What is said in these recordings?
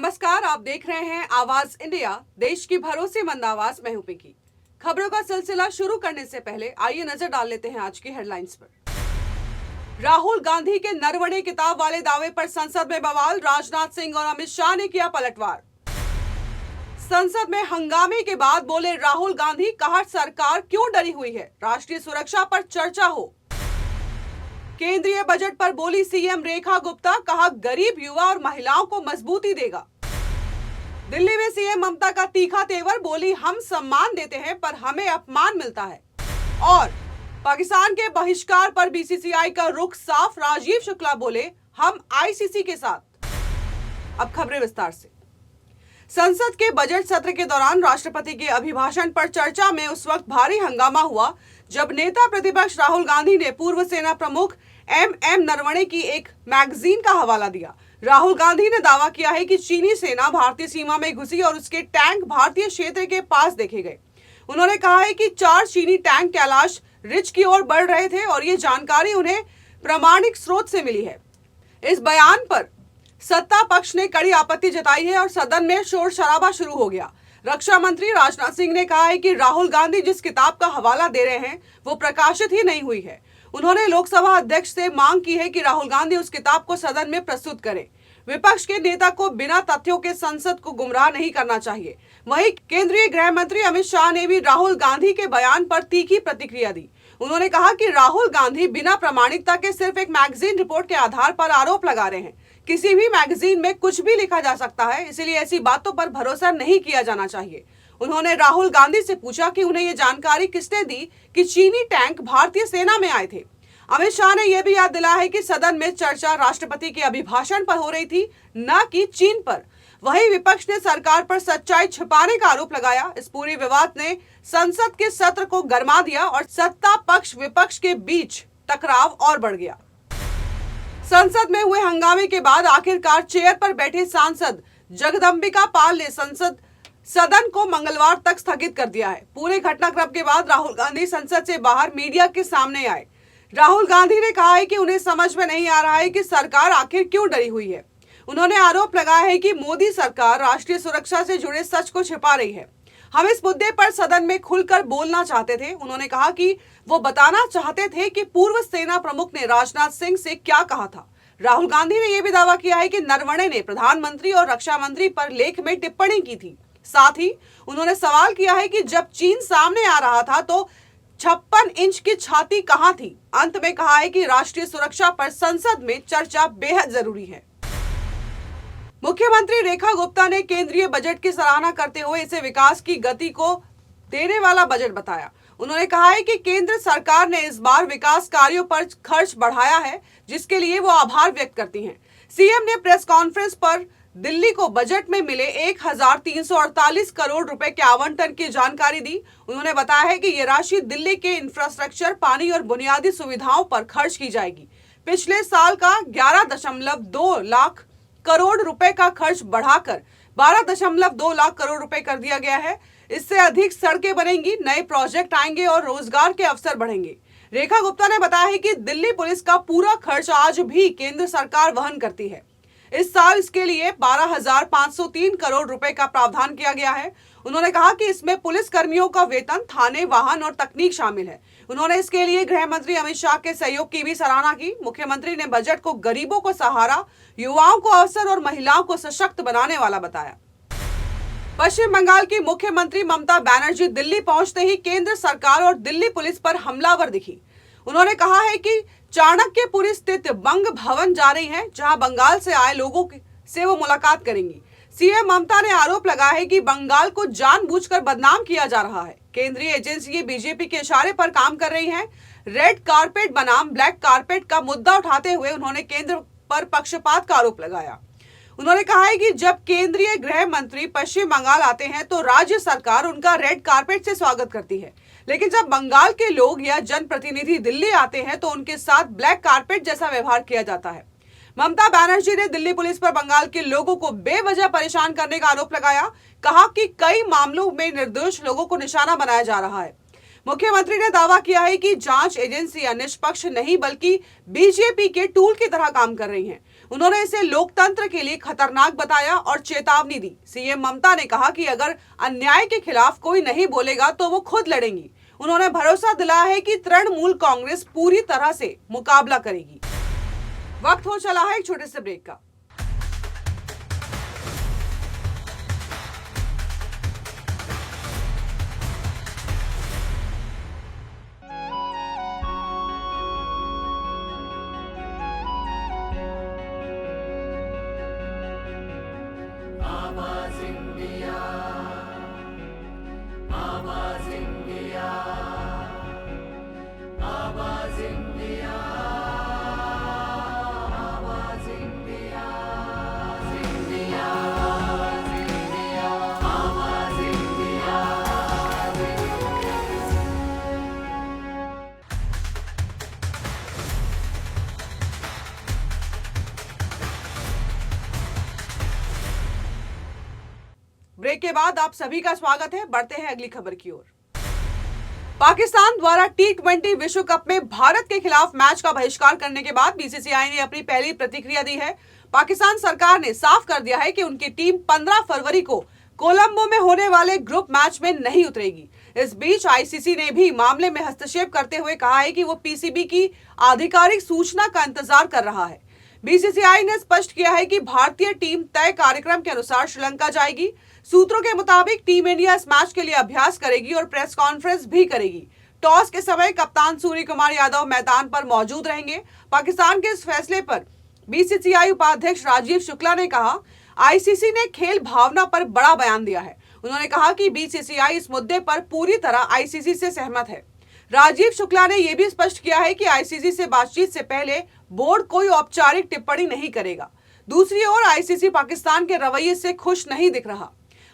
नमस्कार, आप देख रहे हैं आवाज इंडिया, देश की भरोसेमंद आवाज। मैं हूं पिंकी। खबरों का सिलसिला शुरू करने से पहले आइए नजर डाल लेते हैं आज की हेडलाइंस पर। राहुल गांधी के नरवणे किताब वाले दावे पर संसद में बवाल, राजनाथ सिंह और अमित शाह ने किया पलटवार। संसद में हंगामे के बाद बोले राहुल गांधी, कहा सरकार क्यों डरी हुई है, राष्ट्रीय सुरक्षा पर चर्चा हो। केंद्रीय बजट पर बोली सीएम रेखा गुप्ता, कहा गरीब युवा और महिलाओं को मजबूती देगा। दिल्ली में सीएम ममता का तीखा तेवर, बोली हम सम्मान देते हैं पर हमें अपमान मिलता है। और पाकिस्तान के बहिष्कार पर बीसीसीआई का रुख साफ, राजीव शुक्ला बोले हम आईसीसी के साथ। अब खबरें विस्तार से। संसद के बजट सत्र के दौरान राष्ट्रपति के अभिभाषण पर चर्चा में उस वक्त भारी हंगामा हुआ जब नेता प्रतिपक्ष राहुल गांधी ने पूर्व सेना प्रमुख एम नरवणे की एक मैगजीन का हवाला दिया। राहुल गांधी ने दावा किया है कि चीनी सेना भारतीय सीमा में घुसी और उसके टैंक भारतीय क्षेत्र के पास देखे गए। उन्होंने कहा है कि 4 चीनी टैंक कैलाश रिज की ओर बढ़ रहे थे और ये जानकारी उन्हें प्रामाणिक स्रोत से मिली है। इस बयान पर सत्ता पक्ष ने कड़ी आपत्ति जताई है और सदन में शोर शराबा शुरू हो गया। रक्षा मंत्री राजनाथ सिंह ने कहा है कि राहुल गांधी जिस किताब का हवाला दे रहे हैं वो प्रकाशित ही नहीं हुई है। उन्होंने लोकसभा अध्यक्ष से मांग की है कि राहुल गांधी उस किताब को सदन में प्रस्तुत करें। विपक्ष के नेता को बिना तथ्यों के संसद को गुमराह नहीं करना चाहिए। वहीं केंद्रीय गृह मंत्री अमित शाह ने भी राहुल गांधी के बयान पर तीखी प्रतिक्रिया दी। उन्होंने कहा कि राहुल गांधी बिना प्रामाणिकता के सिर्फ एक मैगजीन रिपोर्ट के आधार पर आरोप लगा रहे हैं। किसी भी मैगजीन में कुछ भी लिखा जा सकता है, इसलिए ऐसी बातों पर भरोसा नहीं किया जाना चाहिए। उन्होंने राहुल गांधी से पूछा कि उन्हें ये जानकारी किसने दी कि चीनी टैंक भारतीय सेना में आए थे। अमित शाह ने यह भी याद दिलाया है कि सदन में चर्चा राष्ट्रपति के अभिभाषण पर हो रही थी, न कि चीन पर। वहीं विपक्ष ने सरकार पर सच्चाई छिपाने का आरोप लगाया। इस पूरे विवाद ने संसद के सत्र को गरमा दिया और सत्ता पक्ष विपक्ष के बीच टकराव और बढ़ गया। संसद में हुए हंगामे के बाद आखिरकार चेयर पर बैठे सांसद जगदंबिका पाल ने सदन को मंगलवार तक स्थगित कर दिया है। पूरे घटनाक्रम के बाद राहुल गांधी संसद से बाहर मीडिया के सामने आए। राहुल गांधी ने कहा है कि उन्हें समझ में नहीं आ रहा है कि सरकार आखिर क्यों डरी हुई है। उन्होंने आरोप लगाया है कि मोदी सरकार राष्ट्रीय सुरक्षा से जुड़े सच को छिपा रही है। हम इस मुद्दे पर सदन में खुलकर बोलना चाहते थे। उन्होंने कहा कि वो बताना चाहते थे कि पूर्व सेना प्रमुख ने राजनाथ सिंह से क्या कहा था। राहुल गांधी ने यह भी दावा किया है कि नरवणे ने प्रधानमंत्री और रक्षा मंत्री पर लेख में टिप्पणी की थी। साथ ही उन्होंने सवाल किया है कि जब चीन सामने आ रहा था तो 56 इंच की छाती कहां थी। अंत में कहा है कि राष्ट्रीय सुरक्षा पर संसद में चर्चा बेहद जरूरी है। मुख्यमंत्री रेखा गुप्ता ने केंद्रीय बजट की सराहना करते हुए इसे विकास की गति को देने वाला बजट बताया। उन्होंने कहा है कि केंद्र सरकार ने इस बार विकास कार्यों पर खर्च बढ़ाया है, जिसके लिए वो आभार व्यक्त करती हैं। सीएम ने प्रेस कॉन्फ्रेंस पर दिल्ली को बजट में मिले 1348 करोड़ रुपए के आवंटन की जानकारी दी। उन्होंने बताया है कि ये राशि दिल्ली के इंफ्रास्ट्रक्चर, पानी और बुनियादी सुविधाओं पर खर्च की जाएगी। पिछले साल का 11.2 लाख करोड़ रुपए का खर्च बढ़ाकर 12.2 लाख करोड़ रुपए कर दिया गया है। इससे अधिक सड़कें बनेंगी, नए प्रोजेक्ट आएंगे और रोजगार के अवसर बढ़ेंगे। रेखा गुप्ता ने बताया है कि दिल्ली पुलिस का पूरा खर्च आज भी केंद्र सरकार वहन करती है। इस साल इसके लिए 12,503 करोड़ रुपए का प्रावधान किया गया है। उन्होंने कहा कि इसमें पुलिस कर्मियों का वेतन, थाने, वाहन और तकनीक शामिल है। उन्होंने इसके लिए गृह मंत्री अमित शाह के सहयोग की भी सराहना की। मुख्यमंत्री ने बजट को गरीबों को सहारा, युवाओं को अवसर और महिलाओं को सशक्त बनाने वाला बताया। पश्चिम बंगाल की मुख्यमंत्री ममता बनर्जी दिल्ली पहुंचते ही केंद्र सरकार और दिल्ली पुलिस पर हमलावर दिखी। उन्होंने कहा है कि चाणक्यपुरी स्थित बंग भवन जा रही हैं, जहां बंगाल से आए लोगों से वो मुलाकात करेंगी। सीएम ममता ने आरोप लगाया है कि बंगाल को जानबूझकर बदनाम किया जा रहा है। केंद्रीय एजेंसी बीजेपी के इशारे पर काम कर रही हैं। रेड कारपेट बनाम ब्लैक कारपेट का मुद्दा उठाते हुए उन्होंने केंद्र पर पक्षपात का आरोप लगाया। उन्होंने कहा है कि जब केंद्रीय गृह मंत्री पश्चिम बंगाल आते हैं तो राज्य सरकार उनका रेड कारपेट से स्वागत करती है, लेकिन जब बंगाल के लोग या जनप्रतिनिधि दिल्ली आते हैं तो उनके साथ ब्लैक कारपेट जैसा व्यवहार किया जाता है। ममता बनर्जी ने दिल्ली पुलिस पर बंगाल के लोगों को बेवजह परेशान करने का आरोप लगाया। कहा कि कई मामलों में निर्दोष लोगों को निशाना बनाया जा रहा है। मुख्यमंत्री ने दावा किया है कि जांच एजेंसियां निष्पक्ष नहीं बल्कि बीजेपी के टूल की तरह काम कर रही हैं। उन्होंने इसे लोकतंत्र के लिए खतरनाक बताया और चेतावनी दी। सीएम ममता ने कहा कि अगर अन्याय के खिलाफ कोई नहीं बोलेगा तो वो खुद लड़ेंगी। उन्होंने भरोसा दिलाया है कि तृणमूल कांग्रेस पूरी तरह से मुकाबला करेगी। वक्त हो चला है एक छोटे से ब्रेक का। ब्रेक के बाद आप सभी का स्वागत है। बढ़ते हैं अगली खबर की ओर। पाकिस्तान द्वारा T20 विश्व कप में भारत के खिलाफ मैच का बहिष्कार करने के बाद बीसीसीआई ने अपनी पहली प्रतिक्रिया दी है। पाकिस्तान सरकार ने साफ कर दिया है कि उनकी टीम 15 फरवरी को कोलंबो में होने वाले ग्रुप मैच में नहीं उतरेगी। इस बीच आईसीसी ने भी मामले में हस्तक्षेप करते हुए कहा है कि वो पीसीबी की आधिकारिक सूचना का इंतजार कर रहा है। बीसीसीआई ने स्पष्ट किया है कि भारतीय टीम तय कार्यक्रम के अनुसार श्रीलंका जाएगी। सूत्रों के मुताबिक टीम इंडिया इस मैच के लिए अभ्यास करेगी और प्रेस कॉन्फ्रेंस भी करेगी। टॉस के समय कप्तान सूर्य कुमार यादव मैदान पर मौजूद रहेंगे। पाकिस्तान के इस फैसले पर बीसीसीआई उपाध्यक्ष राजीव शुक्ला ने कहा, आईसीसी ने खेल भावना पर बड़ा बयान दिया है। उन्होंने कहा कि बीसीसीआई इस मुद्दे पर पूरी तरह आईसीसी से सहमत है। राजीव शुक्ला ने यह भी स्पष्ट किया है कि आईसीसी से बातचीत से पहले बोर्ड कोई औपचारिक टिप्पणी नहीं करेगा। दूसरी ओर आईसीसी पाकिस्तान के रवैये से खुश नहीं दिख रहा।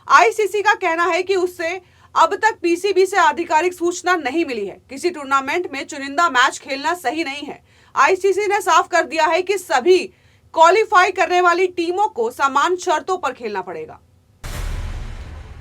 आईसीसी का कहना है कि उससे अब तक पीसीबी से आधिकारिक सूचना नहीं मिली है। किसी टूर्नामेंट में चुनिंदा मैच खेलना सही नहीं है। आईसीसी ने साफ कर दिया है कि सभी क्वालिफाई करने वाली टीमों को समान शर्तों पर खेलना पड़ेगा।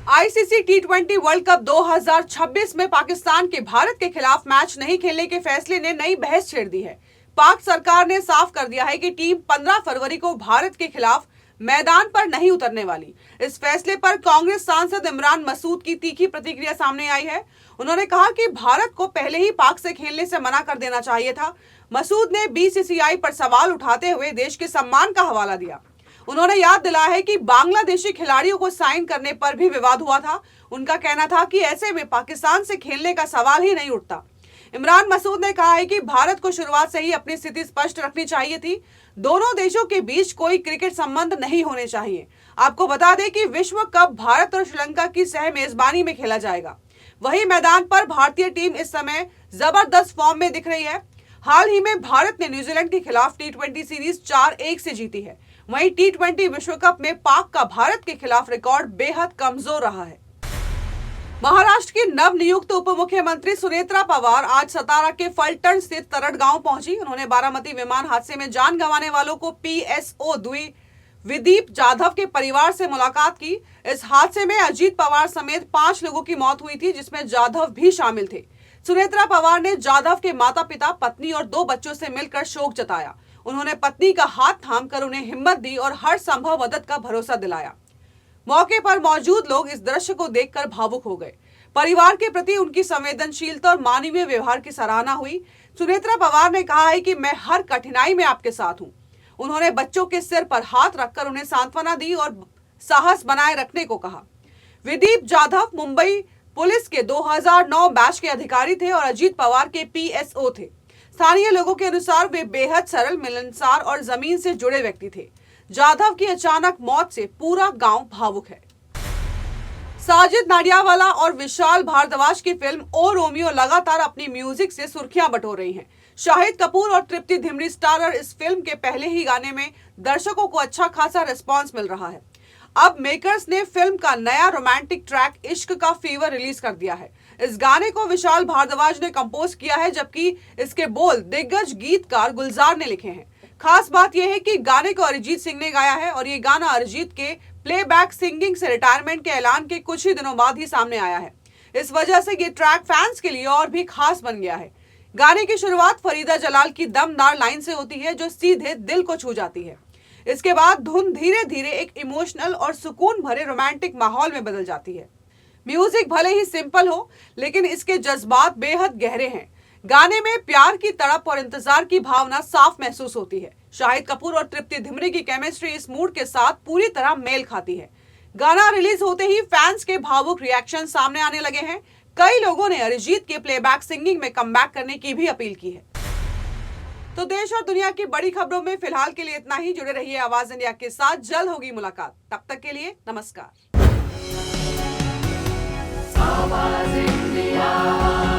आईसीसी T20 वर्ल्ड कप 2026 में पाकिस्तान के भारत के खिलाफ मैच नहीं खेलने के फैसले ने नई बहस छेड़ दी है। पाक सरकार ने साफ कर दिया है कि टीम 15 फरवरी को भारत के खिलाफ मैदान पर नहीं उतरने वाली। इस फैसले पर कांग्रेस सांसद इमरान मसूद की तीखी प्रतिक्रिया सामने आई है। उन्होंने कहा कि भारत को पहले ही पाक से खेलने से मना कर देना चाहिए था। मसूद ने बीसीसीआई पर सवाल उठाते हुए देश के सम्मान का हवाला दिया। उन्होंने याद दिलाया है कि बांग्लादेशी खिलाड़ियों को साइन करने पर भी विवाद हुआ था। उनका कहना था कि ऐसे में पाकिस्तान से खेलने का सवाल ही नहीं उठता। इमरान मसूद ने कहा है कि भारत को शुरुआत से ही अपनी स्थिति स्पष्ट रखनी चाहिए थी। दोनों देशों के बीच कोई क्रिकेट संबंध नहीं होने चाहिए। आपको बता दें कि विश्व कप भारत और श्रीलंका की सह मेजबानी में खेला जाएगा। वहीं मैदान पर भारतीय टीम इस समय जबरदस्त फॉर्म में दिख रही है। हाल ही में भारत ने न्यूजीलैंड के खिलाफ T20 सीरीज 4-1 से जीती है। वहीं T20 विश्व कप में पाक का भारत के खिलाफ रिकॉर्ड बेहद कमजोर रहा है। महाराष्ट्र की नव नियुक्त उप मुख्यमंत्री सुनेत्रा पवार आज सतारा के फलटण स्थित तरड़ गांव पहुंची। उन्होंने बारामती विमान हादसे में जान गंवाने वालों को पीएसओ विदीप जाधव के परिवार से मुलाकात की। इस हादसे में अजीत पवार समेत 5 लोगों की मौत हुई थी, जिसमें जाधव भी शामिल थे। सुनेत्रा पवार ने जाधव के माता पिता, पत्नी और 2 बच्चों से मिलकर शोक जताया। उन्होंने पत्नी का हाथ थामकर उन्हें हिम्मत दी और हर संभव मदद का भरोसा दिलाया। मौके पर मौजूद लोग इस दृश्य को देखकर भावुक हो गए। परिवार के प्रति उनकी संवेदनशीलता और मानवीय व्यवहार की सराहना हुई। सुनेत्रा पवार ने कहा है कि मैं हर कठिनाई में आपके साथ हूं। उन्होंने बच्चों के सिर पर हाथ रखकर उन्हें सांत्वना दी और साहस बनाए रखने को कहा। विदीप जाधव मुंबई पुलिस के 2009 बैच के अधिकारी थे और अजीत पवार के पीएसओ थे। स्थानीय लोगों के अनुसार वे बेहद सरल, मिलनसार और जमीन से जुड़े व्यक्ति थे। जाधव की अचानक मौत से पूरा गांव भावुक है। साजिद नाडियावाला और विशाल भारद्वाज की फिल्म ओ रोमियो लगातार अपनी म्यूजिक से सुर्खियां बटोर रही हैं। शाहिद कपूर और तृप्ति धिमरी स्टारर इस फिल्म के पहले ही गाने में दर्शकों को अच्छा खासा रिस्पांस मिल रहा है। अब मेकर्स ने फिल्म का नया रोमांटिक ट्रैक इश्क का फीवर रिलीज कर दिया है। इस गाने को विशाल भारद्वाज ने कंपोज किया है, जबकि इसके बोल दिग्गज गीतकार गुलजार ने लिखे हैं। खास बात यह है कि गाने को अरिजीत सिंह ने गाया है और ये गाना अरिजीत के प्लेबैक सिंगिंग से रिटायरमेंट के ऐलान के कुछ ही दिनों बाद ही सामने आया है। इस वजह से ये ट्रैक फैंस के लिए और भी खास बन गया है। गाने की शुरुआत फरीदा जलाल की दमदार लाइन से होती है, जो सीधे दिल को छू जाती है। इसके बाद धुन धीरे धीरे एक इमोशनल और सुकून भरे रोमांटिक माहौल में बदल जाती है। म्यूजिक भले ही सिंपल हो, लेकिन इसके जज्बात बेहद गहरे हैं। गाने में प्यार की तड़प और इंतजार की भावना साफ महसूस होती है। शाहिद कपूर और तृप्ति धिमरी की केमिस्ट्री इस मूड के साथ पूरी तरह मेल खाती है। गाना रिलीज होते ही फैंस के भावुक रिएक्शन सामने आने लगे हैं। कई लोगों ने अरिजीत के प्लेबैक सिंगिंग में कमबैक करने की भी अपील की है। तो देश और दुनिया की बड़ी खबरों में फिलहाल के लिए इतना ही। जुड़े रहिए आवाज इंडिया के साथ, जल्द होगी मुलाकात। तब तक के लिए नमस्कार। आवाज इंडिया।